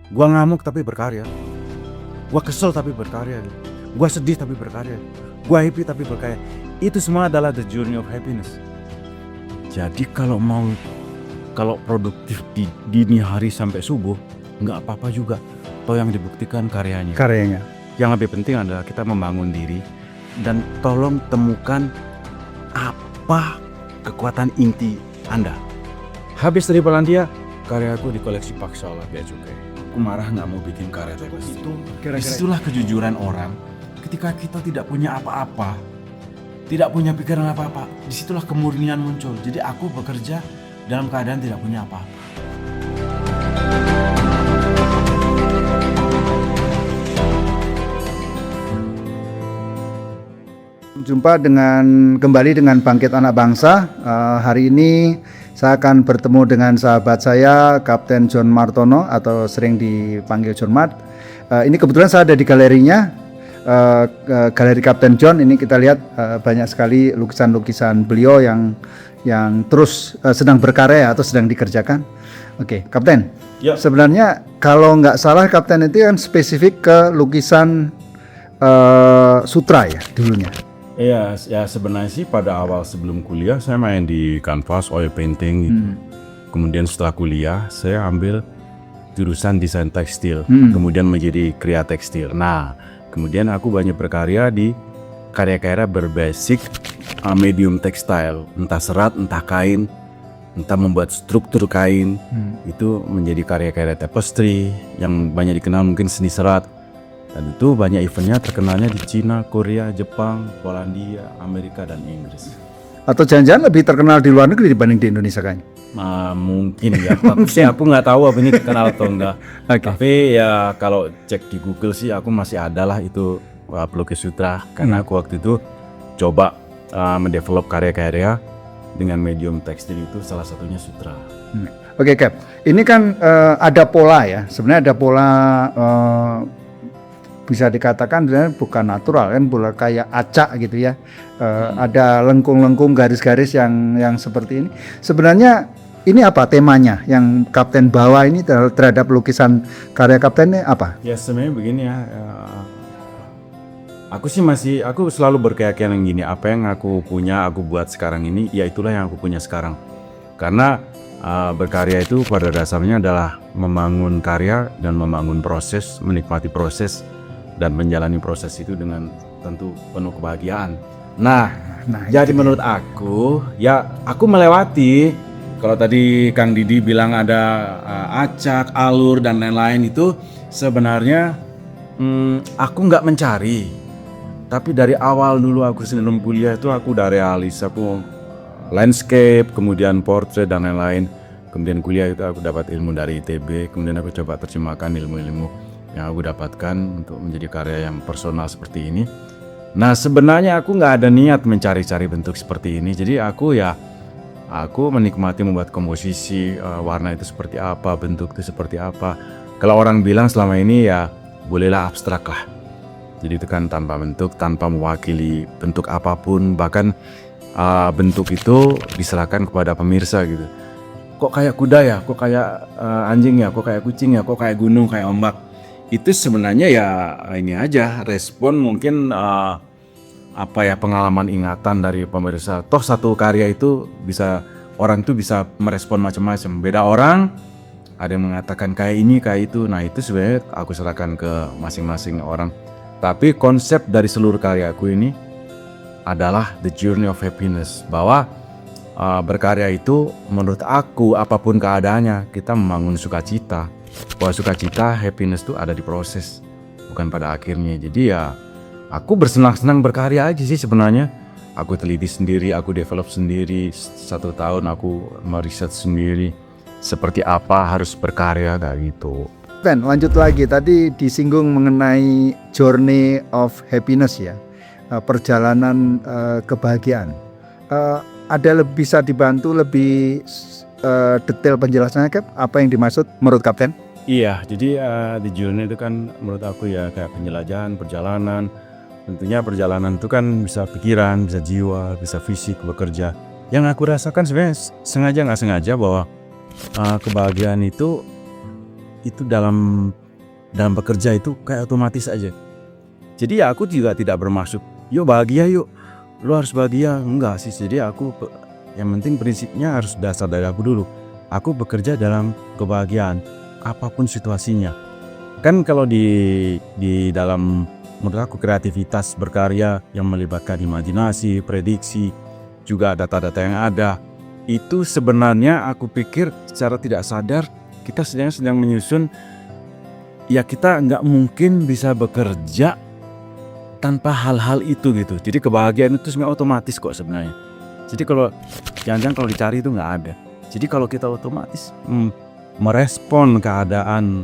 Gua ngamuk tapi berkarya. Gua kesel tapi berkarya. Gua sedih tapi berkarya. Gua happy tapi berkarya. Itu semua adalah the journey of happiness. Jadi kalau produktif di dini hari sampai subuh, nggak apa-apa juga. Toh yang dibuktikan karyanya. Yang lebih penting adalah kita membangun diri dan tolong temukan apa kekuatan inti Anda. Habis dari Polandia, karyaku dikoleksi paksa oleh bea cukai. Aku marah nggak mau bikin karya terus. Disitulah kejujuran orang. Ketika kita tidak punya apa-apa, tidak punya pikiran apa-apa, disitulah kemurnian muncul. Jadi aku bekerja dalam keadaan tidak punya apa-apa. Jumpa kembali dengan Bangkit Anak Bangsa. Hari ini saya akan bertemu dengan sahabat saya, Kapten John Martono atau sering dipanggil John Mart. Ini kebetulan saya ada di galerinya, Galeri Kapten John. Ini kita lihat banyak sekali lukisan-lukisan beliau yang terus sedang berkarya atau sedang dikerjakan. Oke, Kapten. Ya. Sebenarnya kalau nggak salah Kapten itu kan spesifik ke lukisan sutra ya dulunya. Iya, ya sebenarnya sih pada awal sebelum kuliah saya main di kanvas, oil painting gitu. Kemudian setelah kuliah saya ambil jurusan desain tekstil, kemudian menjadi kria tekstil. Nah, kemudian aku banyak berkarya di karya-karya berbasis medium tekstil, entah serat, entah kain, entah membuat struktur kain. Itu menjadi karya-karya tapestry yang banyak dikenal mungkin seni serat. Dan itu banyak eventnya terkenalnya di Cina, Korea, Jepang, Polandia, Amerika, dan Inggris. Atau jangan-jangan lebih terkenal di luar negeri dibanding di Indonesia kayaknya? Mungkin ya, tapi aku nggak tahu apa ini terkenal atau enggak. Tapi ya kalau cek di Google sih aku masih ada lah itu pelukis sutra. Karena aku waktu itu coba mendevelop karya-karya dengan medium tekstil itu salah satunya sutra. Oke, Cap. Ini kan ada pola ya. Sebenarnya ada pola bisa dikatakan bukan natural kan, bola kayak acak gitu ya. Ada lengkung-lengkung garis-garis yang seperti ini. Sebenarnya ini apa temanya yang Kapten bawa ini terhadap lukisan karya Kapten ini apa? Ya sebenarnya begini ya. Aku selalu berkeyakinan gini, apa yang aku punya aku buat sekarang ini, ya itulah yang aku punya sekarang. Karena berkarya itu pada dasarnya adalah membangun karya dan membangun proses, menikmati proses dan menjalani proses itu dengan tentu penuh kebahagiaan. Nah jadi menurut aku, ya aku melewati. Kalau tadi Kang Didi bilang ada acak, alur dan lain-lain itu sebenarnya aku nggak mencari. Tapi dari awal dulu aku sebelum kuliah itu aku udah realis. Aku landscape, kemudian portrait dan lain-lain. Kemudian kuliah itu aku dapat ilmu dari ITB. Kemudian aku coba terjemahkan ilmu-ilmu yang aku dapatkan untuk menjadi karya yang personal seperti ini. Nah sebenarnya aku nggak ada niat mencari-cari bentuk seperti ini. Jadi aku menikmati membuat komposisi, warna itu seperti apa, bentuk itu seperti apa. Kalau orang bilang selama ini ya bolehlah abstrak lah. Jadi itu kan tanpa bentuk, tanpa mewakili bentuk apapun. Bahkan bentuk itu diserahkan kepada pemirsa gitu. Kok kayak kuda ya, kok kayak anjing ya, kok kayak kucing ya, kok kayak gunung, kayak ombak. Itu sebenarnya ya ini aja respon mungkin pengalaman ingatan dari pemirsa. Toh satu karya itu orang tuh bisa merespon macam-macam. Beda orang, ada yang mengatakan kayak ini kayak itu. Nah itu sebenarnya aku serahkan ke masing-masing orang. Tapi konsep dari seluruh karyaku ini adalah the journey of happiness. Bahwa berkarya itu menurut aku apapun keadaannya kita membangun sukacita. Bahwa sukacita, happiness itu ada di proses, bukan pada akhirnya. Jadi ya aku bersenang-senang berkarya aja sih sebenarnya. Aku teliti sendiri, aku develop sendiri. 1 tahun aku meriset sendiri seperti apa harus berkarya kayak gitu. Ben, lanjut lagi. Tadi disinggung mengenai journey of happiness ya, perjalanan kebahagiaan. Bisa dibantu lebih detail penjelasannya, Cap? Apa yang dimaksud menurut Kapten? Iya, jadi the journey itu kan menurut aku ya kayak penjelajahan, perjalanan. Tentunya perjalanan itu kan bisa pikiran, bisa jiwa, bisa fisik, bekerja. Yang aku rasakan sebenarnya sengaja nggak sengaja bahwa kebahagiaan itu itu dalam bekerja itu kayak otomatis aja. Jadi ya aku juga tidak bermaksud yuk bahagia yuk, lu harus bahagia, enggak sih. Jadi yang penting prinsipnya harus dasar dari aku dulu. Aku bekerja dalam kebahagiaan apapun situasinya. Kan kalau di dalam menurut aku kreativitas berkarya yang melibatkan imajinasi, prediksi, juga data-data yang ada, itu sebenarnya aku pikir secara tidak sadar kita sedang menyusun, ya kita nggak mungkin bisa bekerja tanpa hal-hal itu gitu. Jadi kebahagiaan itu sebenarnya otomatis kok sebenarnya. Jadi kalau jangan-jangan kalau dicari itu nggak ada. Jadi kalau kita otomatis merespon keadaan,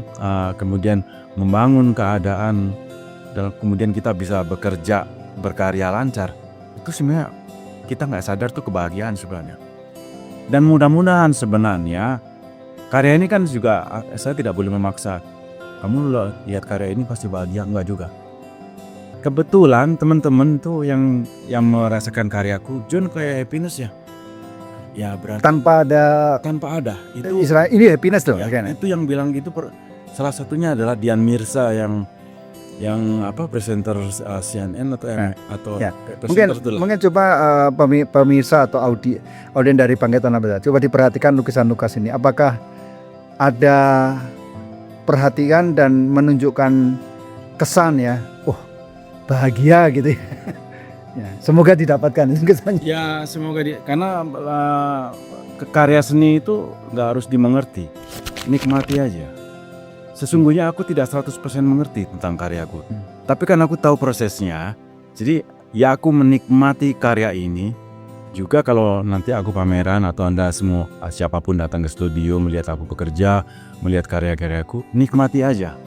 kemudian membangun keadaan, dan kemudian kita bisa bekerja, berkarya lancar, itu sebenarnya kita nggak sadar tuh kebahagiaan sebenarnya. Dan mudah-mudahan sebenarnya karya ini kan juga saya tidak boleh memaksa kamu lihat karya ini pasti bahagia, enggak juga. Kebetulan teman-teman tuh yang merasakan karyaku, John kayak happiness ya. Ya berarti Tanpa ada itu istilah ini happiness tuh ya, kayaknya. itu yang bilang gitu salah satunya adalah Dian Mirza yang presenter CNN atau Ya. presenter itulah. Mungkin coba pemirsa atau audien dari Bangkit Tanah Bangsa coba diperhatikan lukisan-lukisan ini. Apakah ada perhatian dan menunjukkan kesan ya, bahagia gitu ya. Ya, semoga didapatkan kesannya. Ya semoga karena karya seni itu nggak harus dimengerti, nikmati aja. Sesungguhnya aku tidak 100% mengerti tentang karyaku, tapi kan aku tahu prosesnya. Jadi ya aku menikmati karya ini. Juga kalau nanti aku pameran atau Anda semua siapapun datang ke studio melihat aku bekerja, melihat karya-karyaku, nikmati aja.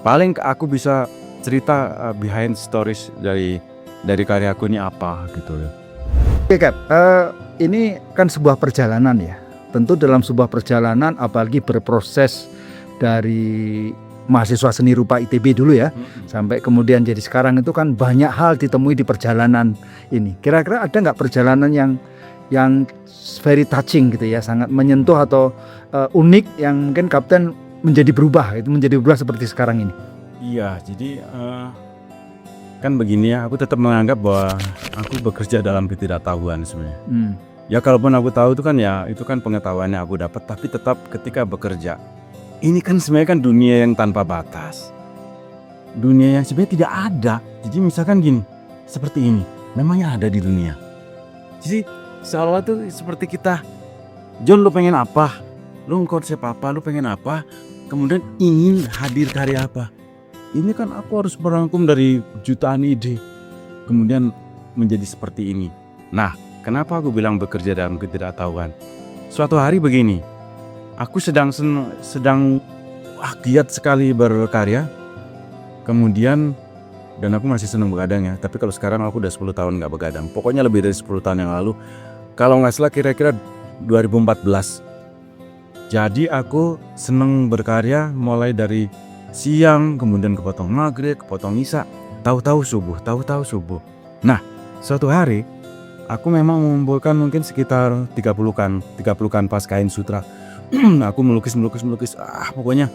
Paling aku bisa cerita behind stories dari karyaku ini apa gitu loh. Oke Kap, ini kan sebuah perjalanan ya. Tentu dalam sebuah perjalanan apalagi berproses dari mahasiswa seni rupa ITB dulu ya, sampai kemudian jadi sekarang itu kan banyak hal ditemui di perjalanan ini. Kira-kira ada nggak perjalanan yang very touching gitu ya, sangat menyentuh atau unik yang mungkin Kapten menjadi berubah seperti sekarang ini? Iya, jadi kan begini ya, aku tetap menganggap bahwa aku bekerja dalam ketidaktahuan sebenarnya. Ya kalaupun aku tahu itu kan ya itu kan pengetahuannya aku dapat, tapi tetap ketika bekerja ini kan sebenarnya kan dunia yang tanpa batas, dunia yang sebenarnya tidak ada. Jadi misalkan gini, seperti ini, memangnya ada di dunia. Jadi seolah tuh seperti kita, John lu pengen apa, lu konsep apa, lu pengen apa, kemudian ingin hadir karya apa. Ini kan aku harus merangkum dari jutaan ide, kemudian menjadi seperti ini. Nah, kenapa aku bilang bekerja dalam ketidaktahuan? Suatu hari begini, aku sedang giat sekali berkarya, kemudian dan aku masih senang begadang ya. Tapi kalau sekarang aku udah 10 tahun nggak begadang. Pokoknya lebih dari 10 tahun yang lalu. Kalau nggak salah kira-kira 2014. Jadi aku senang berkarya mulai dari siang, kemudian kepotong maghrib, kepotong isya, tahu-tahu subuh. Nah, suatu hari aku memang mengumpulkan mungkin sekitar 30 kanvas kain sutra. Aku melukis, pokoknya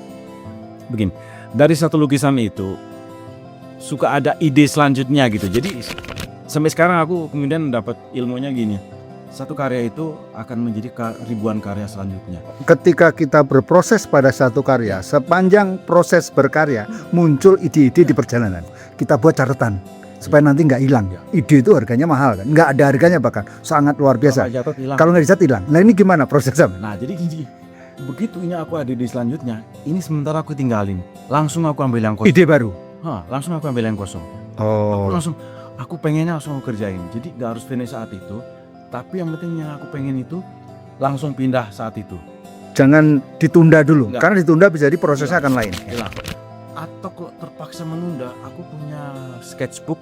begini. Dari satu lukisan itu suka ada ide selanjutnya gitu. Jadi sampai sekarang aku kemudian dapat ilmunya gini. Satu karya itu akan menjadi ribuan karya selanjutnya. Ketika kita berproses pada satu karya, sepanjang proses berkarya muncul ide-ide di perjalanan. Kita buat catatan supaya nanti nggak hilang. Ide itu harganya mahal kan, nggak ada harganya bahkan sangat luar biasa. Kalau nggak dicat hilang. Nah ini gimana prosesnya? Nah jadi gini, begitu ini aku ada di selanjutnya, ini sementara aku tinggalin, langsung aku ambil yang kosong. Ide baru. Langsung aku ambil yang kosong. Aku pengennya langsung aku kerjain. Jadi nggak harus finish saat itu. Tapi yang penting yang aku pengen itu langsung pindah saat itu. Jangan ditunda dulu. Enggak. Karena ditunda bisa jadi prosesnya akan lain. Hilang. Atau kalau terpaksa menunda, aku punya sketchbook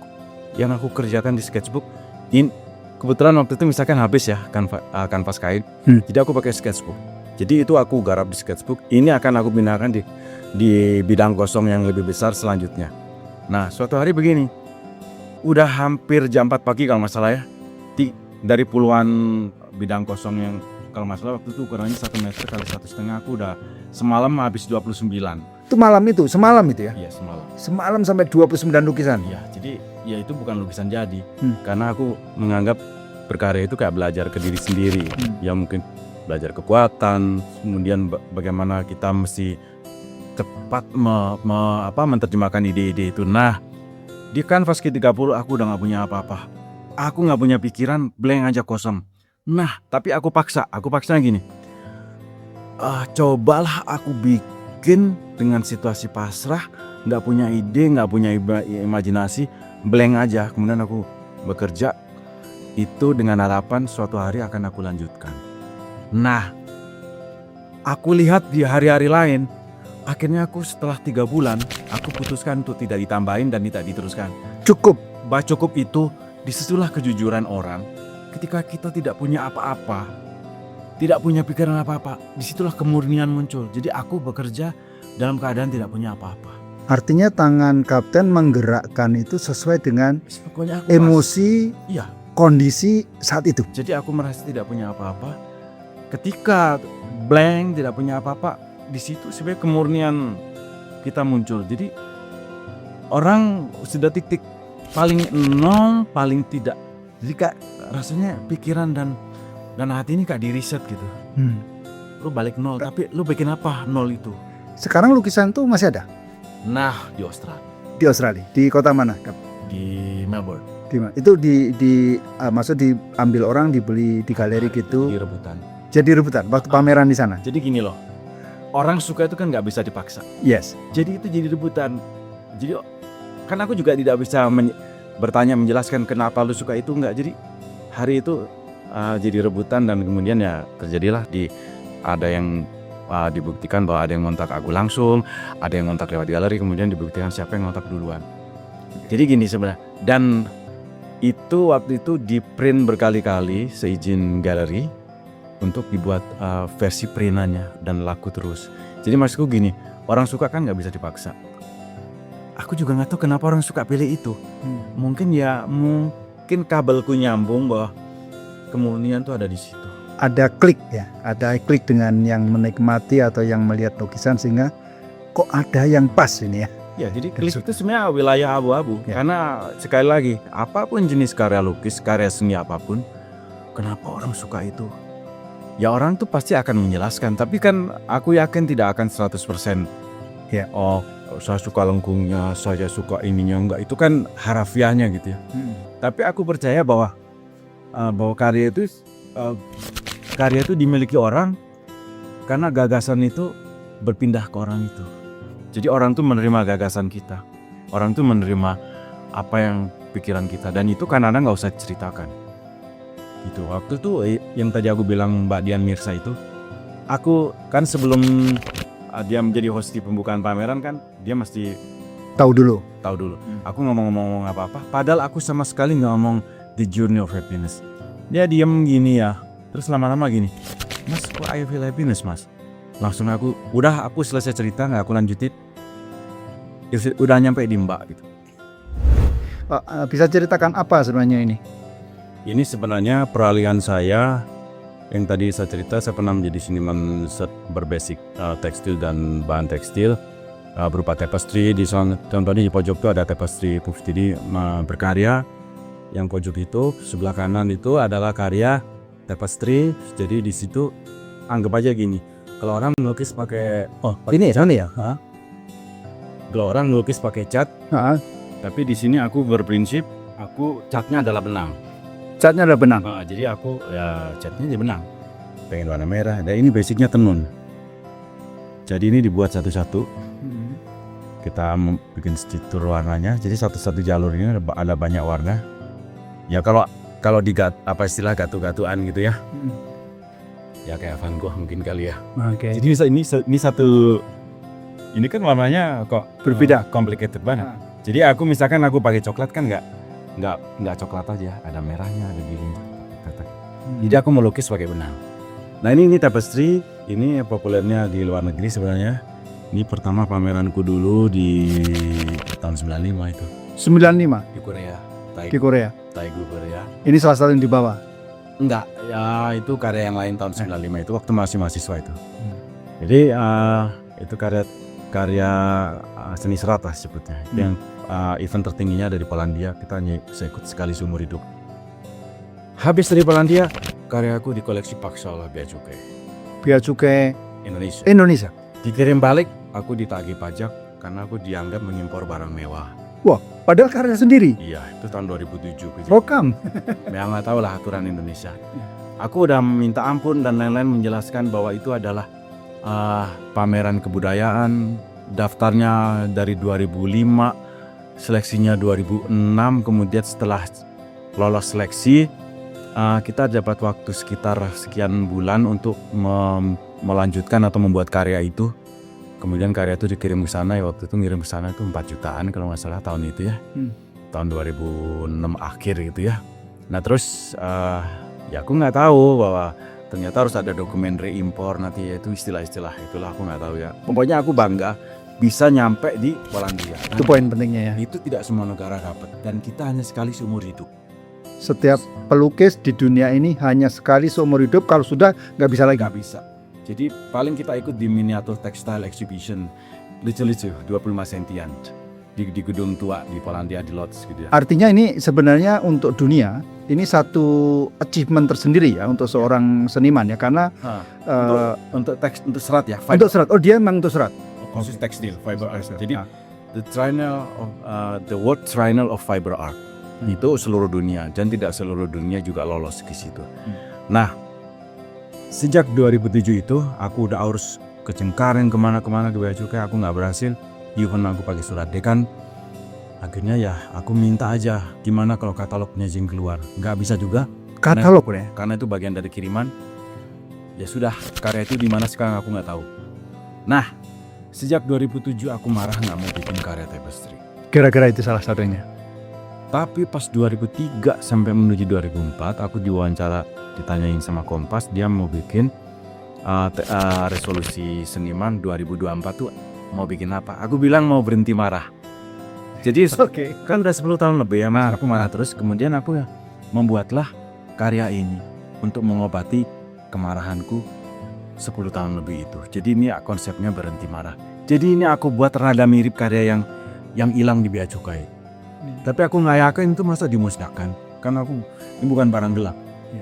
yang aku kerjakan di sketchbook. Ini kebetulan waktu itu misalkan habis ya kanvas kain. Jadi aku pakai sketchbook. Jadi itu aku garap di sketchbook. Ini akan aku pindahkan di bidang kosong yang lebih besar selanjutnya. Nah, suatu hari begini. Udah hampir jam 4 pagi kalau nggak salah ya. Dari puluhan bidang kosong yang kalau masalah waktu itu ukurannya 1 meter kali 1,5, aku udah semalam habis 29. Itu semalam itu ya? Iya, semalam. Semalam sampai 29 lukisan? Iya, jadi ya itu bukan lukisan jadi. Karena aku menganggap berkarya itu kayak belajar ke diri sendiri. Ya mungkin belajar kekuatan, kemudian bagaimana kita mesti cepat menerjemahkan ide-ide itu. Nah, di kanvas ke-30 aku udah gak punya apa-apa. Aku gak punya pikiran, blank aja, kosong. Nah, tapi aku paksa gini. Cobalah aku bikin dengan situasi pasrah, gak punya ide, gak punya imajinasi, blank aja. Kemudian aku bekerja itu dengan harapan suatu hari akan aku lanjutkan. Nah, aku lihat di hari-hari lain, akhirnya aku setelah 3 bulan, aku putuskan untuk tidak ditambahin dan tidak diteruskan. Cukup itu, disitulah kejujuran orang. Ketika kita tidak punya apa-apa, tidak punya pikiran apa-apa, disitulah kemurnian muncul. Jadi aku bekerja dalam keadaan tidak punya apa-apa. Artinya tangan Kapten menggerakkan itu sesuai dengan Pokoknya aku emosi, iya, kondisi saat itu. Jadi aku merasa tidak punya apa-apa. Ketika blank, tidak punya apa-apa, di situ sebenarnya kemurnian kita muncul. Jadi orang sudah titik paling nol, paling tidak. Jadi kak rasanya pikiran dan hati ini kak di riset gitu. Lu balik nol, tapi lu bikin apa nol itu? Sekarang lukisan itu masih ada? Nah, di Australia. Di Australia, di kota mana, Kap? Di Melbourne. Itu maksud diambil orang, dibeli di galeri gitu. Di rebutan. Jadi rebutan waktu pameran di sana. Jadi gini loh, orang suka itu kan nggak bisa dipaksa. Yes. Jadi itu jadi rebutan. Jadi kan aku juga tidak bisa bertanya menjelaskan kenapa lu suka itu, nggak. Jadi hari itu jadi rebutan dan kemudian ya terjadilah ada yang dibuktikan bahwa ada yang ngontak aku langsung, ada yang ngontak lewat galeri, kemudian dibuktikan siapa yang ngontak duluan. Jadi gini sebenarnya, dan itu waktu itu di print berkali-kali seizin galeri untuk dibuat versi printannya dan laku terus. Jadi maksudku gini, orang suka kan nggak bisa dipaksa. Aku juga nggak tahu kenapa orang suka pilih itu. Mungkin kabelku nyambung bahwa kemurnian tuh ada di situ. Ada klik dengan yang menikmati atau yang melihat lukisan sehingga kok ada yang pas ini ya. Ya, jadi klik itu sebenarnya wilayah abu-abu. Ya. Karena sekali lagi, apapun jenis karya lukis, karya seni apapun, kenapa orang suka itu? Ya orang tuh pasti akan menjelaskan, tapi kan aku yakin tidak akan 100%. Ya. Oh, saya suka lengkungnya, saya suka ininya, enggak. Itu kan harafiahnya gitu ya. Tapi aku percaya bahwa karya itu dimiliki orang karena gagasan itu berpindah ke orang itu. Jadi orang tuh menerima gagasan kita, orang tuh menerima apa yang pikiran kita, dan itu kan kadang nggak usah ceritakan. Itu waktu itu yang tadi aku bilang Mbak Dian Mirsa itu, aku kan sebelum dia menjadi host di pembukaan pameran kan dia mesti tahu dulu. Aku ngomong apa-apa, padahal aku sama sekali nggak ngomong the journey of happiness. Dia diam gini ya, terus lama-lama gini, Mas kok I feel happiness mas? Langsung aku selesai cerita, nggak aku lanjutin, udah nyampe di Mbak gitu. Bisa ceritakan apa sebenarnya ini? Ini sebenarnya peralihan saya yang tadi saya cerita, saya pernah menjadi seniman berbasic tekstil dan bahan tekstil berupa tapestry. Contohnya di pojok itu ada tapestry Puftidi berkarya. Yang pojok itu sebelah kanan itu adalah karya tapestry. Jadi di situ anggap aja gini. Kalau orang melukis pakai ini ya? Kalau orang melukis pakai cat, tapi di sini aku berprinsip, catnya adalah benang. Catnya adalah benang. Jadi aku catnya jadi benang. Pengen warna merah. Dan ini basicnya tenun. Jadi ini dibuat satu-satu. Kita bikin struktur warnanya. Jadi satu-satu jalur ini ada banyak warna. Ya kalau istilah gatu-gatuan gitu ya. Ya kayak Van Gogh mungkin kali ya. Okay. Jadi ini satu, ini kan warnanya kok berbeda, complicated banget. Jadi aku misalkan aku pakai coklat kan nggak coklat aja, ada merahnya, ada birunya. Jadi aku melukis pakai benang. Nah ini tapestry, ini populernya di luar negeri sebenarnya. Ini pertama pameranku dulu di tahun 95 itu. 95 di Korea. Di Korea. Taegu Korea. Ini salah satu yang dibawa. Enggak, ya itu karya yang lain tahun 95 itu waktu masih mahasiswa itu. Jadi itu karya seni serat lah sebutnya. Itu yang event tertingginya dari Polandia, kita hanya bisa ikut sekali seumur hidup. Habis dari Polandia, karyaku dikoleksi paksa oleh Bea Cukai Bea Cukai Indonesia. Indonesia. Dikirim balik, aku ditagih pajak karena aku dianggap mengimpor barang mewah. Wah, padahal karya sendiri. Iya, itu tahun 2007. Gitu. Rokam. Ya nggak tahu lah aturan Indonesia. Aku udah minta ampun dan lain-lain menjelaskan bahwa itu adalah pameran kebudayaan. Daftarnya dari 2005, seleksinya 2006. Kemudian setelah lolos seleksi, kita dapat waktu sekitar sekian bulan untuk melanjutkan atau membuat karya itu. Kemudian karya itu dikirim ke sana, ya waktu itu ngirim ke sana itu 4 jutaan kalau nggak salah tahun itu ya. Tahun 2006 akhir gitu ya. Nah terus ya aku nggak tahu bahwa ternyata harus ada dokumen reimpor nanti, ya itu istilah-istilah itulah aku nggak tahu ya. Pokoknya aku bangga bisa nyampe di Polandia. Itu poin pentingnya ya. Itu tidak semua negara dapat dan kita hanya sekali seumur hidup. Setiap pelukis di dunia ini hanya sekali seumur hidup, kalau sudah nggak bisa lagi. Nggak bisa. Jadi paling kita ikut di miniatur textile exhibition, lucu-lucu 25 sentian di gedung tua di Polandia di Lodz gitu ya. Artinya ini sebenarnya untuk dunia ini satu achievement tersendiri ya untuk seorang seniman ya, karena untuk serat ya. untuk serat. Oh, dia memang untuk serat. Khusus tekstil, fiber art. Jadi the World Triennial of Fiber Art itu seluruh dunia dan tidak seluruh dunia juga lolos ke situ. Nah, sejak 2007 itu aku udah harus ke Cengkareng kemana-kemana di Bea Cukai, aku nggak berhasil. Even aku pakai surat dekan, akhirnya ya aku minta aja gimana kalau katalognya izin keluar. Nggak bisa juga. Katalog ya? Karena itu bagian dari kiriman. Ya sudah, karya itu di mana sekarang aku nggak tahu. Nah, sejak 2007 aku marah nggak mau bikin karya tapestry. Kira-kira itu salah satunya. Tapi pas 2003 sampai menuju 2004 aku diwawancara, ditanyain sama Kompas dia mau bikin resolusi seniman 2024 tuh mau bikin apa. Aku bilang mau berhenti marah. Jadi kan udah 10 tahun lebih ya marah, aku marah terus. Kemudian aku ya membuatlah karya ini untuk mengobati kemarahanku 10 tahun lebih itu. Jadi ini konsepnya berhenti marah. Jadi ini aku buat rada mirip karya yang hilang di Bea Cukai. Tapi aku nggak yakin itu masa dimusnahkan. Karena ini bukan barang gelap.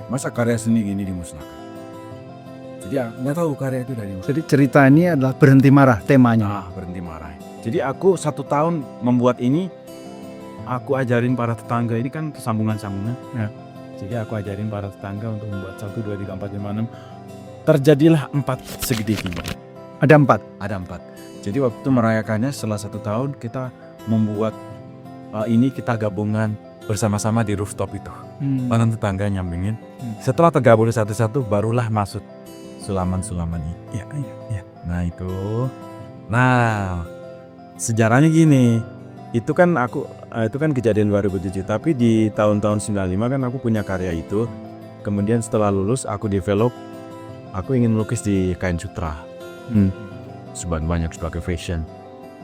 Masa karya seni gini dimusnahkan. Jadi nggak tahu karya itu dari mana. Jadi cerita ini adalah berhenti marah temanya. Berhenti marah. Jadi aku 1 tahun membuat ini. Aku ajarin para tetangga, ini kan sambungan-sambungan. Ya. Jadi aku ajarin para tetangga untuk membuat 1, 2, 3, 4, 5, 6. Terjadilah 4 segede gini. Ada 4? Ada 4. Jadi waktu itu merayakannya setelah 1 tahun kita membuat ini kita gabungan bersama-sama di rooftop itu. Orang tetangga nyampingin. Setelah tergabung satu-satu barulah masuk sulaman-sulaman ini. Ya. Nah itu. Nah sejarahnya gini. Itu kan kejadian 2007. Tapi di tahun-tahun 95 kan aku punya karya itu. Kemudian setelah lulus aku develop. Aku ingin melukis di kain sutra. Banyak sebagai fashion.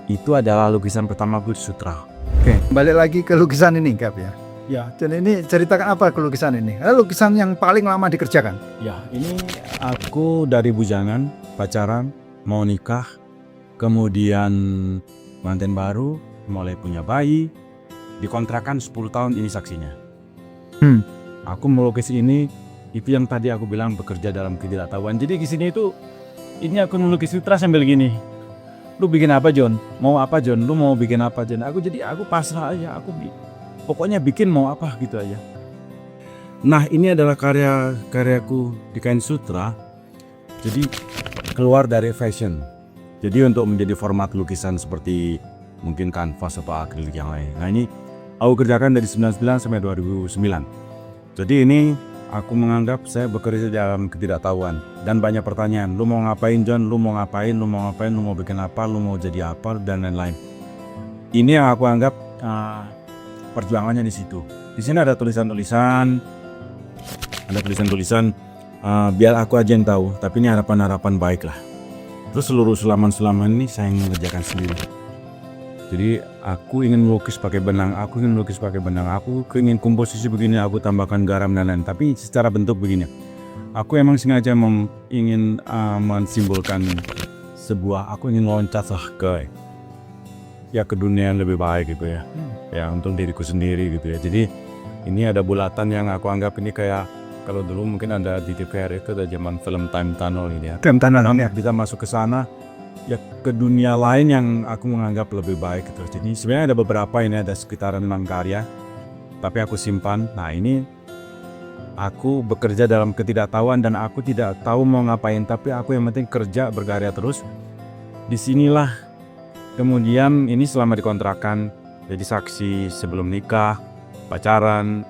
Itu adalah lukisan pertama aku di sutra. Oke, balik lagi ke lukisan ini, Kap ya. Ya, dan ini ceritakan apa ke lukisan ini? Ada lukisan yang paling lama dikerjakan? Ya, ini aku dari bujangan, pacaran, mau nikah, kemudian manten baru, mulai punya bayi, dikontrakan 10 tahun ini saksinya. Aku melukis ini, itu yang tadi aku bilang bekerja dalam ketidaktahuan. Jadi di sini itu, ini aku melukis sutra sambil gini. Lu bikin apa John? Mau apa John? Lu mau bikin apa John? Aku pasrah aja. Pokoknya bikin mau apa gitu aja. Nah ini adalah karyaku di kain sutra. Jadi keluar dari fashion. Jadi untuk menjadi format lukisan seperti mungkin kanvas atau akrilik yang lain. Nah ini aku kerjakan dari 99 sampai 2009. Jadi ini aku menganggap saya bekerja dalam ketidaktahuan dan banyak pertanyaan. Lu mau ngapain John? Lu mau ngapain? Lu mau ngapain? Lu mau bikin apa? Lu mau jadi apa? Dan lain-lain. Ini yang aku anggap perjuangannya di situ. Di sini ada tulisan-tulisan, biar aku aja yang tahu. Tapi ini harapan-harapan baik lah. Terus seluruh sulaman-sulaman ini saya mengerjakan sendiri. Jadi aku ingin melukis pakai benang, aku ingin komposisi begini, aku tambahkan garam dan lain. Tapi secara bentuk begini. Aku emang sengaja ingin mensimbolkan aku ingin loncat ke dunia yang lebih baik gitu ya. Ya untuk diriku sendiri gitu ya. Jadi ini ada bulatan yang aku anggap ini kayak kalau dulu mungkin ada di TVRI itu ada zaman film Time Tunnel ini ya. Time Tunnel ya. Bisa masuk ke sana ya ke dunia lain yang aku menganggap lebih baik gitu. Jadi sebenarnya ada beberapa ini ada sekitaran 6 karya tapi aku simpan. Nah ini aku bekerja dalam ketidaktahuan dan aku tidak tahu mau ngapain tapi aku yang penting kerja berkarya terus. Disinilah kemudian ini selama dikontrakan jadi saksi sebelum nikah, pacaran,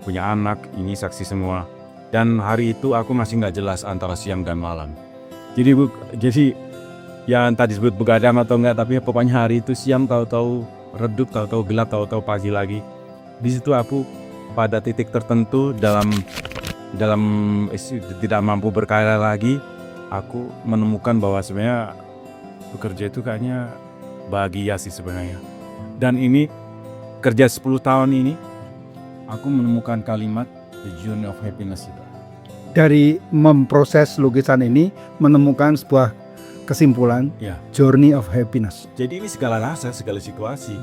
punya anak, ini saksi semua. Dan hari itu aku masih nggak jelas antara siang dan malam. Jadi ya entah disebut begadang atau enggak, tapi pokoknya hari itu siang tahu-tahu redup, tahu-tahu gelap, tahu-tahu pagi lagi. Di situ aku pada titik tertentu dalam tidak mampu berkarya lagi, aku menemukan bahwa sebenarnya bekerja itu kayaknya bahagia sih sebenarnya. Dan ini kerja 10 tahun ini aku menemukan kalimat the journey of happiness itu. Dari memproses lukisan ini menemukan sebuah kesimpulan, Ya. journey of happiness. Jadi ini segala rasa, segala situasi,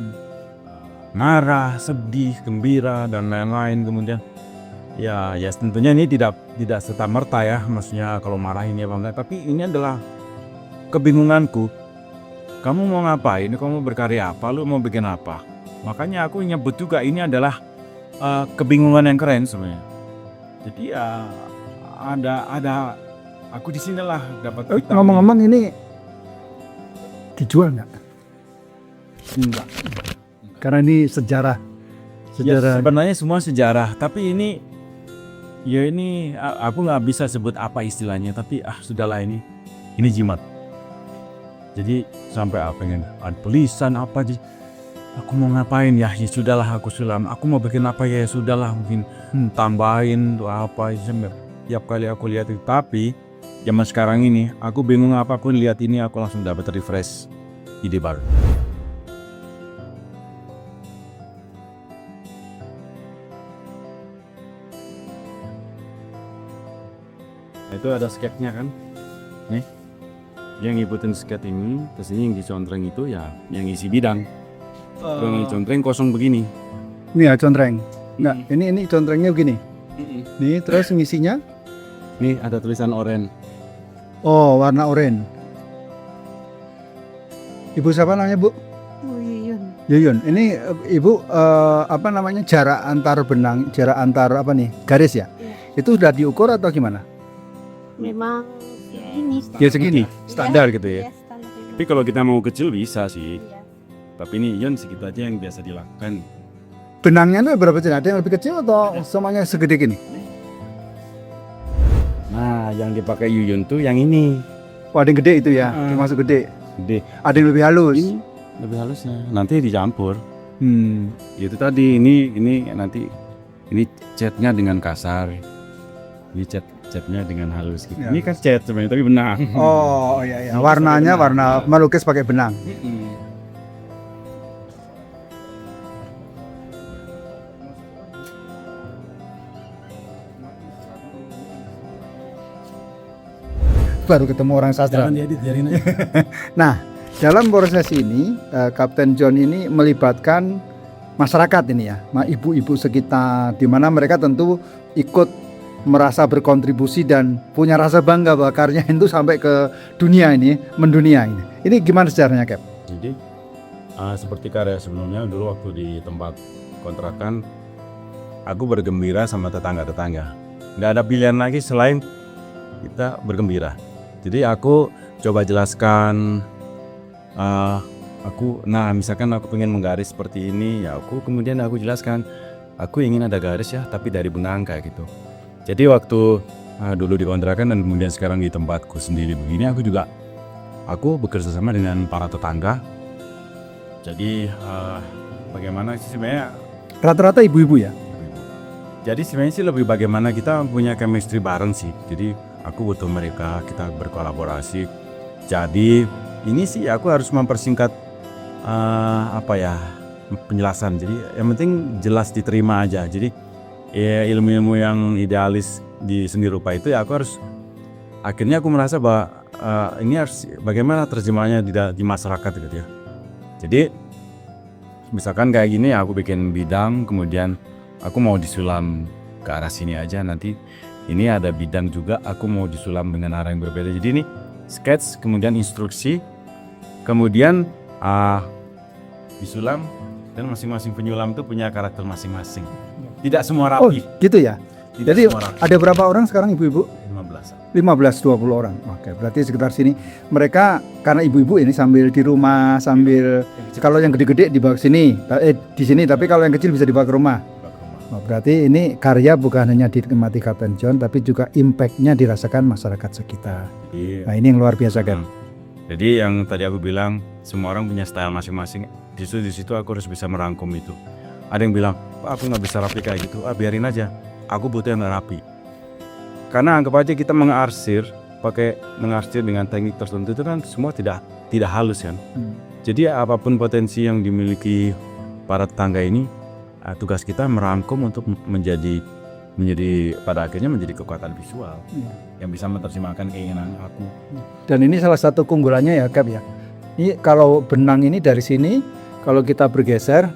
marah, sedih, gembira dan lain-lain. Kemudian ya tentunya ini tidak serta-merta ya, maksudnya kalau marah ini apa enggak. Tapi ini adalah kebingunganku. Kamu mau ngapain? Kamu berkarya apa? Lu mau bikin apa? Makanya aku nyebut juga ini adalah kebingungan yang keren sebenarnya. Jadi ya ada aku di sinilah dapat vitamin. Ngomong-ngomong ini dijual nggak? Enggak. Karena ini sejarah. Ya, sebenarnya semua sejarah, tapi ini aku nggak bisa sebut apa istilahnya, tapi sudahlah ini jimat. Jadi sampai pengen ada tulisan apa aku mau ngapain ya sudahlah aku sulam. Aku mau bikin apa ya sudahlah mungkin tambahin tuh apa tiap kali aku lihat itu. Tapi zaman sekarang ini aku bingung apapun lihat ini aku langsung dapat refresh ide baru. Nah, itu ada sketnya kan, nih yang ngikutin sket ini, terus ini yang dicontreng itu ya yang isi bidang. Yang contreng kosong begini. Ini ya contreng. Enggak, ini contrengnya begini. Nih terus ngisinya? Nih ada tulisan oranye. Oh, warna oranye. Ibu siapa namanya, Bu? Yuyun. Yuyun. Ini Ibu apa namanya jarak antar benang, jarak antar apa nih garis ya? Iya. Itu sudah diukur atau gimana? Memang ini Ya segini. Standar gitu ya. Iya, standar ini. Tapi kalau kita mau kecil bisa sih. Iya. Tapi ini segitu aja yang biasa dilakukan. Benangnya itu berapa cm? Ada yang lebih kecil atau semuanya segede gini? Nah, yang dipakai Yuyun tuh yang ini. Oh, ada yang gede itu ya, termasuk gede. Gede. Ada yang lebih halus. Ini lebih halusnya. Nanti dicampur. Itu tadi ini nanti ini catnya dengan kasar. Ini catnya dengan halus gitu. Ya. Ini kan cat sebenarnya tapi benang. Oh iya. Warnanya warna melukis pakai benang. Baru ketemu orang sastra. Jangan diedit, biarin aja. Nah, dalam proses ini Kapten John ini melibatkan masyarakat ini ya, ibu-ibu sekitar, di mana mereka tentu ikut merasa berkontribusi dan punya rasa bangga bahwa karyanya itu sampai ke dunia ini, mendunia ini. Ini gimana sejarahnya, Cap? Jadi seperti karya sebelumnya dulu waktu di tempat kontrakan, aku bergembira sama tetangga-tetangga. Nggak ada pilihan lagi selain kita bergembira. Jadi aku coba jelaskan, misalkan aku pengen menggaris seperti ini, ya kemudian aku jelaskan, aku ingin ada garis ya, tapi dari benang kayak gitu. Jadi waktu dulu di kontrakan dan kemudian sekarang di tempatku sendiri begini, aku bekerja sama dengan para tetangga. Jadi bagaimana sih sebenarnya? Rata-rata ibu-ibu ya? Jadi sebenarnya sih lebih bagaimana kita punya chemistry bareng sih. Jadi aku butuh mereka, kita berkolaborasi. Jadi ini sih aku harus mempersingkat apa ya, penjelasan. Jadi yang penting jelas diterima aja. Jadi ya ilmu-ilmu yang idealis di seni rupa itu ya aku harus, akhirnya aku merasa bahwa ini harus bagaimana terjemahnya di masyarakat gitu ya. Jadi misalkan kayak gini aku bikin bidang, kemudian aku mau disulam ke arah sini aja, nanti ini ada bidang juga aku mau disulam dengan arah yang berbeda. Jadi ini sketch, kemudian instruksi, kemudian disulam, dan masing-masing penyulam itu punya karakter masing-masing. Tidak semua Oh, rapi. gitu ya. Tidak Jadi semua rapi. ada berapa orang sekarang ibu-ibu? 15. 15-20 orang. Oke, berarti sekitar sini. Mereka karena ibu-ibu ini sambil di rumah, sambil kalau yang gede-gede dibawa ke sini, di sini, tapi kalau yang kecil bisa dibawa ke rumah. Oh, berarti ini karya bukan hanya dinikmati Kapten John, tapi juga impact-nya dirasakan masyarakat sekitar. Iya. Nah, ini yang luar biasa kan. Jadi yang tadi aku bilang, semua orang punya style masing-masing. Justru di situ aku harus bisa merangkum itu. Ada yang bilang, "Pak, aku nggak bisa rapi kayak gitu." Biarin aja. Aku butuh yang rapi. Karena anggap aja kita mengarsir dengan teknik tertentu itu kan semua tidak halus kan. Jadi apapun potensi yang dimiliki para tetangga ini, tugas kita merangkum untuk menjadi pada akhirnya menjadi kekuatan visual yang bisa menerjemahkan keinginan aku. Dan ini salah satu keunggulannya ya, Kap ya. Ini kalau benang ini dari sini, kalau kita bergeser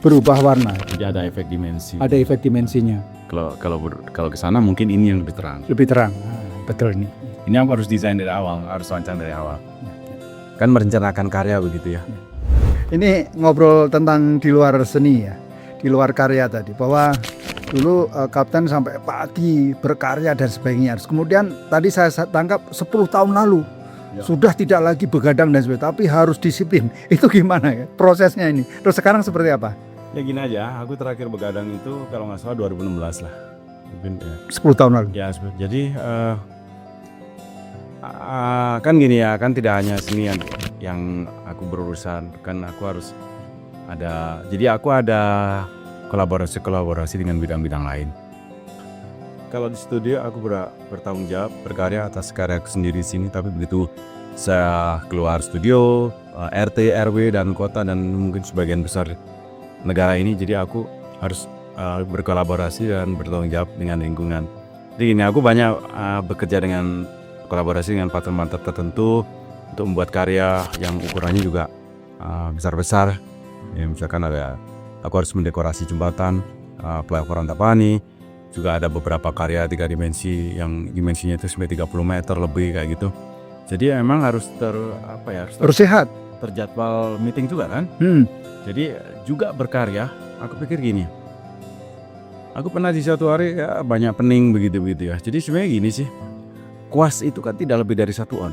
berubah warna. Jadi ada efek dimensi. Ada efek dimensinya. Kalau ke sana mungkin ini yang lebih terang. Lebih terang. Betul ini. Ini aku harus desain dari awal, harus rancang dari awal. Kan merencanakan karya begitu ya. Ini ngobrol tentang di luar seni ya, di luar karya tadi. Bahwa dulu Kapten sampai pagi berkarya dan sebagainya. Kemudian tadi saya tangkap 10 tahun lalu sudah tidak lagi begadang dan sebagainya, tapi harus disiplin. Itu gimana ya prosesnya ini? Terus sekarang seperti apa? Ya gini aja, aku terakhir begadang itu kalau nggak salah 2016 lah. Mungkin ya. 10 tahun lalu. Ya, jadi kan gini ya, kan tidak hanya seni yang aku berurusan, kan aku harus ada. Jadi aku ada kolaborasi dengan bidang-bidang lain. Kalau di studio aku bertanggung jawab berkarya atas karya aku sendiri di sini, tapi begitu saya keluar studio, RT, RW dan kota dan mungkin sebagian besar negara ini, jadi aku harus berkolaborasi dan bertanggung jawab dengan lingkungan. Jadi ini aku banyak bekerja dengan kolaborasi dengan partner-partner tertentu untuk membuat karya yang ukurannya juga besar-besar. Ya, misalkan aku harus mendekorasi jembatan, pelabuhan Antapani. Juga ada beberapa karya 3 dimensi yang dimensinya itu sampai 30 meter lebih kayak gitu. Jadi memang harus Harus sehat. terjadwal meeting juga kan. Jadi juga berkarya, aku pikir gini. Aku pernah di suatu hari ya, banyak pening begitu ya. Jadi sebenarnya gini sih. Kuas itu kan tidak lebih dari 1 on.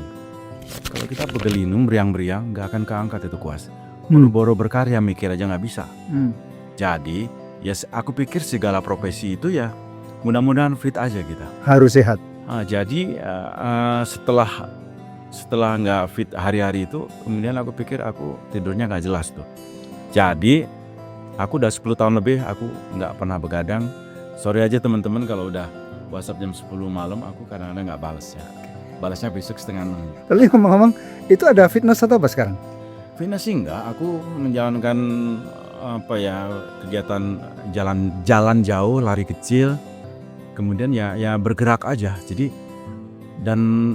Kalau kita begelinung, beriang-beriang, nggak akan keangkat itu kuas. Boro-boro berkarya mikir aja nggak bisa. Jadi ya aku pikir segala profesi itu ya mudah-mudahan fit aja kita. Harus sehat. Jadi setelah nggak fit hari-hari itu, kemudian aku pikir aku tidurnya nggak jelas tuh. Jadi aku udah 10 tahun lebih aku nggak pernah begadang. Sorry aja teman-teman kalau udah WhatsApp jam 10 malam aku kadang-kadang nggak balas ya. Balasnya besok 5:30. Tapi ngomong-ngomong, itu ada fitness atau apa sekarang? Fitness sih enggak, aku menjalankan kegiatan jalan jauh, lari kecil. Kemudian ya bergerak aja. Jadi dan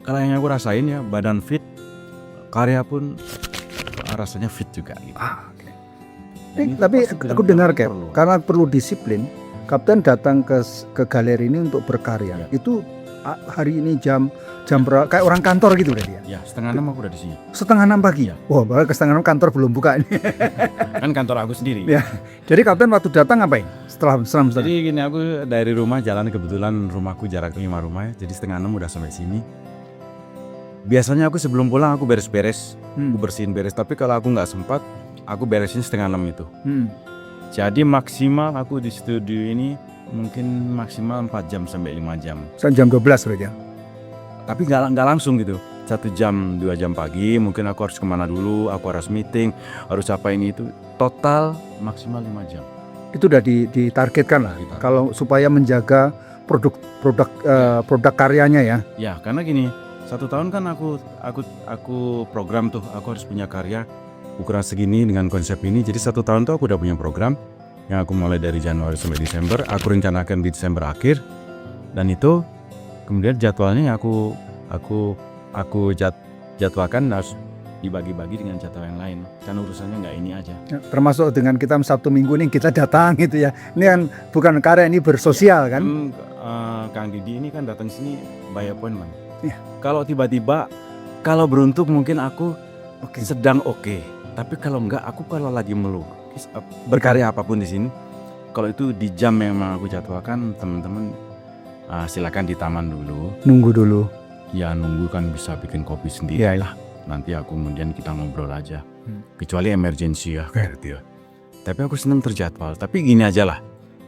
kalau yang aku rasain ya badan fit, karya pun rasanya fit juga gitu. Tapi aku dengar karena perlu disiplin, Kapten datang ke galeri ini untuk berkarya. Ya. Itu hari ini jam berapa? Kayak orang kantor gitu berarti ya? Ya 5:30 aku udah di sini. 5:30 pagi. Ya. Wah, bahkan ke 5:30 kantor belum buka ini. Kan kantor aku sendiri. Ya. Jadi Kapten waktu datang ngapain? Setelah Jadi gini, aku dari rumah jalan, kebetulan rumahku jarak 5 rumah ya. Jadi 5:30 udah sampai sini. Biasanya aku sebelum pulang aku beres-beres, aku bersihin beres. Tapi kalau aku nggak sempat, aku beresin 5:30 itu. Jadi maksimal aku di studio ini mungkin maksimal 4 jam sampai 5 jam. Jam 12 berarti ya? Tapi nggak langsung gitu. 1 jam, 2 jam pagi, mungkin aku harus kemana dulu, aku harus meeting, harus apa ini itu. Total maksimal 5 jam. Itu udah ditargetkan lah. Kalau supaya menjaga produk karyanya ya. Ya, karena gini, 1 tahun kan aku program tuh, aku harus punya karya ukuran segini dengan konsep ini. Jadi 1 tahun tuh aku udah punya program yang aku mulai dari Januari sampai Desember. Aku rencanakan di Desember akhir, dan itu kemudian jadwalnya jadwalkan harus dibagi-bagi dengan jadwal yang lain. Kan urusannya nggak ini aja. Termasuk dengan kita Sabtu Minggu ini kita datang gitu ya. Ini kan bukan karya, ini bersosial kan. Kang Didi ini kan datang sini by appointment. Iya. Kalau tiba-tiba, kalau beruntung mungkin aku Oke. sedang oke. Tapi kalau enggak, aku kalau lagi melukis, berkarya apapun di sini, kalau itu di jam yang memang aku jadwalkan, teman-teman silakan di taman dulu. Nunggu dulu. Ya nunggu kan bisa bikin kopi sendiri Iya, lah. Nanti aku kemudian kita ngobrol aja. Kecuali emergency ya kayak gitu ya. Tapi aku senang terjadwal. Tapi gini aja lah.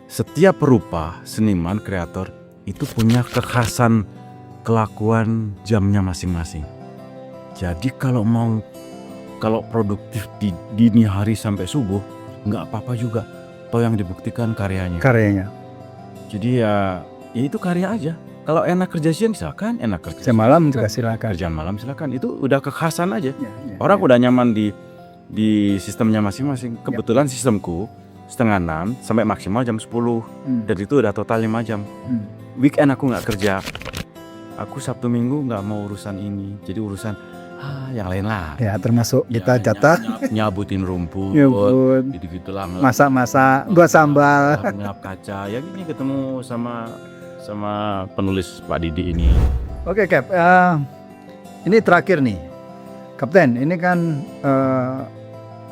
Setiap perupa, seniman, kreator itu punya kekhasan kelakuan jamnya masing-masing. Jadi kalau produktif di dini hari sampai subuh, nggak apa-apa juga. Toh yang dibuktikan karyanya. Karyanya. Jadi ya itu karya aja. Kalau enak kerja siang silakan, enak kerja Jam malam juga silakan. kerjaan malam silakan. Itu udah kekhasan aja. Ya, ya, Orang ya. udah nyaman di sistemnya masing-masing. Kebetulan sistemku 5:30 sampai maksimal jam 10. Dan itu udah total 5 jam. Weekend aku nggak kerja. Aku Sabtu Minggu nggak mau urusan ini. Jadi urusan yang lain lah. Ya, termasuk Ya, kita jatah nyabutin rumput, ya ampun. gitu-gitulah. Masak-masak, buat sambal. Ngelap kaca. Ya gini ketemu sama penulis Pak Didi ini. Oke, Cap. Ini terakhir nih, Kapten. Ini kan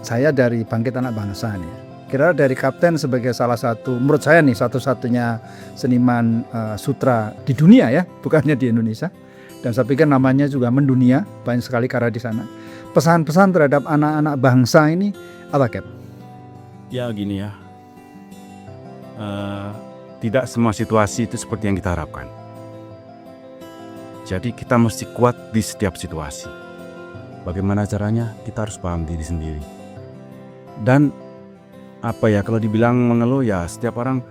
saya dari Bangkit Anak Bangsa nih. Kira dari Kapten sebagai salah satu, menurut saya nih, satu-satunya seniman sutra di dunia ya, bukannya di Indonesia. Dan saya pikir namanya juga mendunia, banyak sekali karya di sana. Pesan-pesan terhadap anak-anak bangsa ini apa, Cap? Ya gini ya. Tidak semua situasi itu seperti yang kita harapkan. Jadi kita mesti kuat di setiap situasi. Bagaimana caranya? Kita harus paham diri sendiri. Dan kalau dibilang mengeluh ya setiap orang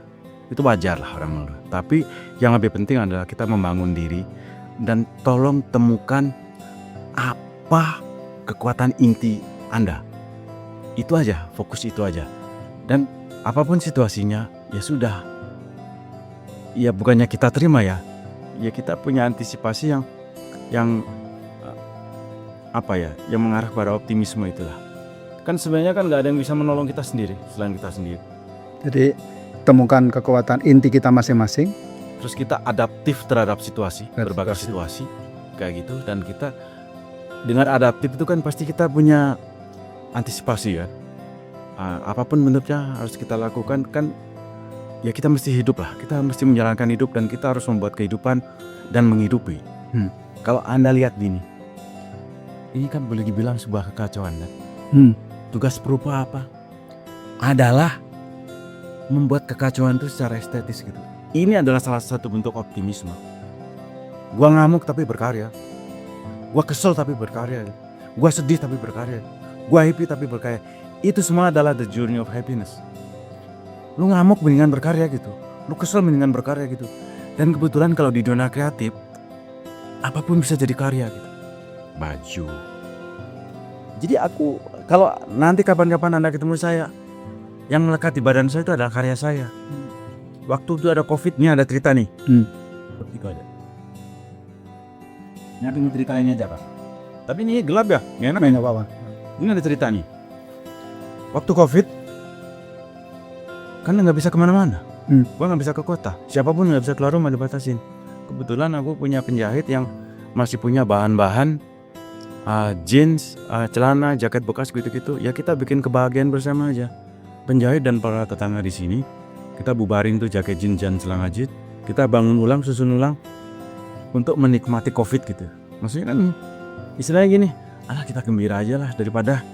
itu wajar lah orang mengeluh. Tapi yang lebih penting adalah kita membangun diri dan tolong temukan apa kekuatan inti Anda. Itu aja, fokus itu aja. Dan apapun situasinya ya sudah. Ya bukannya kita terima ya kita punya antisipasi yang mengarah pada optimisme itulah. Kan sebenarnya kan nggak ada yang bisa menolong kita sendiri selain kita sendiri. Jadi temukan kekuatan inti kita masing-masing. Terus kita adaptif terhadap berbagai situasi kayak gitu, dan kita dengan adaptif itu kan pasti kita punya antisipasi ya. Apapun bentuknya harus kita lakukan kan. Ya kita mesti hidup lah, kita mesti menjalankan hidup dan kita harus membuat kehidupan dan menghidupi. Kalau Anda lihat gini, ini kan boleh dibilang sebuah kekacauan kan? Tugas perupa apa? Adalah membuat kekacauan itu secara estetis gitu. Ini adalah salah satu bentuk optimisme. Gua ngamuk tapi berkarya, gua kesel tapi berkarya, gua sedih tapi berkarya, gua happy tapi berkarya. Itu semua adalah the journey of happiness. Lu ngamuk mendingan berkarya gitu, lu kesel mendingan berkarya gitu. Dan kebetulan kalau di dunia kreatif, apapun bisa jadi karya gitu. Baju. Jadi aku, kalau nanti kapan-kapan Anda ketemu saya, yang melekat di badan saya itu adalah karya saya. Waktu itu ada COVID, ini ada cerita nih. Itu aja. Ini aku cerita ini aja Pak. Tapi ini gelap ya, nggak enak. Main apa-apa. Ini ada cerita nih. Waktu COVID, kan nggak bisa kemana-mana. Gua nggak bisa ke kota. Siapapun nggak bisa keluar rumah, dibatasin. Kebetulan aku punya penjahit yang masih punya bahan-bahan jeans, celana, jaket bekas gitu-gitu. Ya kita bikin kebahagiaan bersama aja. Penjahit dan para tetangga di sini, kita bubarin tuh jaket jeans dan celana jeans. Kita bangun ulang, susun ulang untuk menikmati COVID gitu. Maksudnya kan istilahnya gini, kita gembira aja lah daripada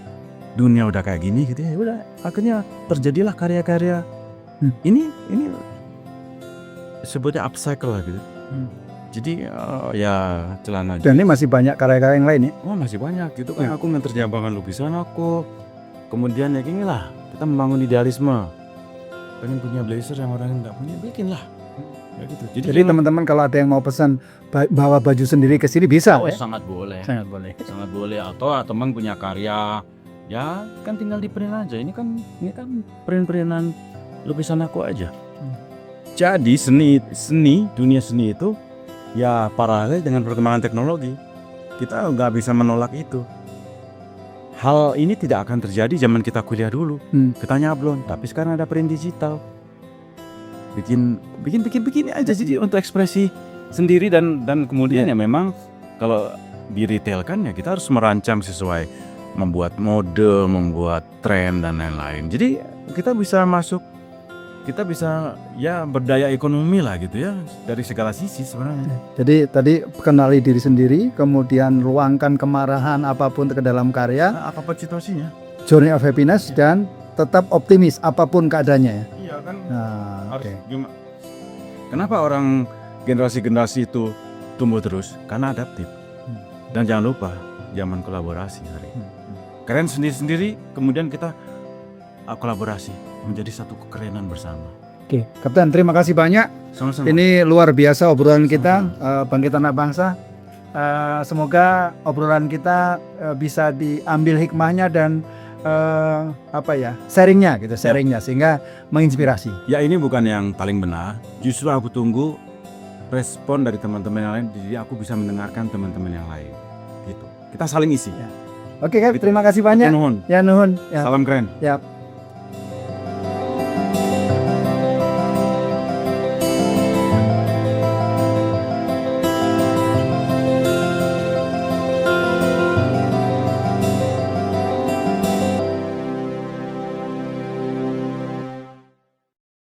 dunia udah kayak gini gitu ya. Udah, akhirnya terjadilah karya-karya. Ini sebutnya upcycle lah gitu. Jadi ya celana. Dan ini masih banyak karya-karya yang lain ya? Oh masih banyak gitu kan. Aku menerjemahkan lukisan aku. Kemudian ya gini lah, kita membangun idealisme. Pengen punya blazer yang orang nggak punya, bikin lah. Ya gitu. Jadi teman-teman kalau ada yang mau pesan bawa baju sendiri ke sini bisa? Oh, ya? sangat boleh. Sangat boleh. Sangat boleh. Atau teman punya karya, Ya kan tinggal di print aja. Ini kan print-printan lukisan aku aja. Jadi dunia seni itu ya paralel dengan perkembangan teknologi. Kita nggak bisa menolak itu. Hal ini tidak akan terjadi zaman kita kuliah dulu. Kita nyablon, tapi sekarang ada print digital. Bikin begini aja jadi untuk ekspresi sendiri dan kemudian ya memang kalau di retail kan ya kita harus merancang sesuai membuat mode, membuat tren dan lain-lain. Jadi kita bisa ya berdaya ekonomi lah gitu ya dari segala sisi sebenarnya. Jadi tadi kenali diri sendiri, kemudian luangkan kemarahan apapun ke dalam karya, Apapun situasinya. journey of happiness, dan tetap optimis apapun keadaannya ya. Iya kan. Nah, Harus oke. gimana? Kenapa orang generasi itu tumbuh terus? Karena adaptif. Dan jangan lupa zaman kolaborasi hari ini. Keren sendiri-sendiri, kemudian kita kolaborasi menjadi satu kekerenan bersama. Oke, Kapten, terima kasih banyak. Sama-sama. Ini luar biasa obrolan kita, Bangkit Anak Bangsa. Semoga obrolan kita bisa diambil hikmahnya dan sharingnya sehingga menginspirasi. Ya ini bukan yang paling benar. Justru aku tunggu respon dari teman-teman yang lain, jadi aku bisa mendengarkan teman-teman yang lain. Gitu. Kita saling isi. Oke, Kap, terima kasih banyak. Nuhun. Ya, nuhun. Ya, Salam keren. ya.